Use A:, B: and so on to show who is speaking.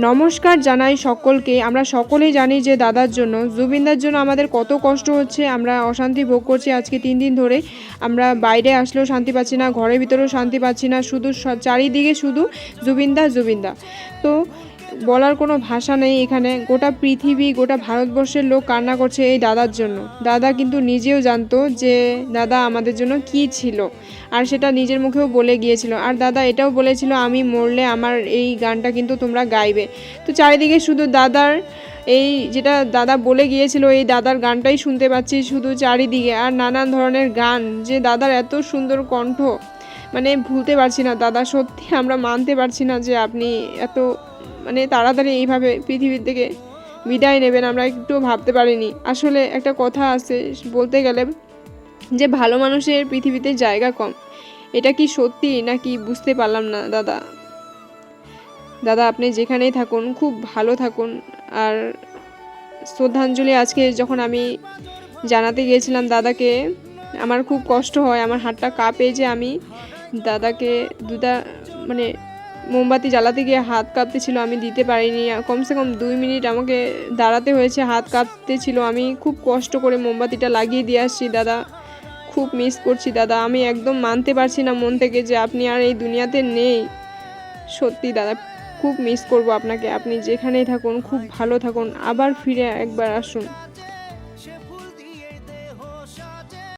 A: নমস্কার জানাই সকলকে। আমরা সকলেই জানি যে দাদার জন্য, জুবিনদার জন্য আমাদের কত কষ্ট হচ্ছে। আমরা অশান্তি ভোগ করছি আজকে ৩ দিন ধরে। আমরা বাইরে আসলেও শান্তি পাচ্ছি না, ঘরের ভিতরেও শান্তি পাচ্ছি না। শুধু চারিদিকে শুধু জুবিনদা, জুবিনদা। তো বলার কোনো ভাষা নেই এখানে। গোটা পৃথিবী, গোটা ভারতবর্ষের লোক কান্না করছে এই দাদার জন্য। দাদা কিন্তু নিজেও জানতো যে দাদা আমাদের জন্য কী ছিল। আর সেটা নিজের মুখেও বলে গিয়েছিল। আর দাদা এটাও বলেছিল, আমি মরলে আমার এই গানটা কিন্তু তোমরা গাইবে। তো চারিদিকে শুধু দাদার এই যেটা দাদা বলে গিয়েছিল, এই দাদার গানটাই শুনতে পাচ্ছি শুধু চারিদিকে। আর নানান ধরনের গান, যে দাদার এত সুন্দর কণ্ঠ, মানে ভুলতে পারছি না দাদা। সত্যি আমরা মানতে পারছি না যে আপনি এত তাড়াতাড়ি এইভাবে পৃথিবীর থেকে বিদায় নেবেন। আমরা একটুও ভাবতে পারিনি। আসলে একটা কথা আছে বলতে গেলে, যে ভালো মানুষের পৃথিবীতে জায়গা কম। এটা কি সত্যি নাকি বুঝতে পারলাম না দাদা। দাদা আপনি যেখানেই থাকুন খুব ভালো থাকুন। আর শ্রদ্ধাঞ্জলি আজকে যখন আমি জানাতে গিয়েছিলাম দাদাকে, আমার খুব কষ্ট হয়, আমার হাতটা কাঁপে যে আমি দাদাকে দুটা মোমবাতি জ্বালাতে গিয়ে হাত কাঁপতেছিল, আমি দিতে পারিনি। কমসে কম 2 মিনিট আমাকে দাঁড়াতে হয়েছে, হাত কাঁপতেছিল। আমি খুব কষ্ট করে মোমবাতিটা লাগিয়ে দিয়ে আসছি। দাদা খুব মিস করছি দাদা। আমি একদম মানতে পারছি না মন থেকে যে আপনি আর এই দুনিয়াতে নেই। সত্যি দাদা খুব মিস করব আপনাকে। আপনি যেখানেই থাকুন খুব ভালো থাকুন, আবার ফিরে একবার আসুন।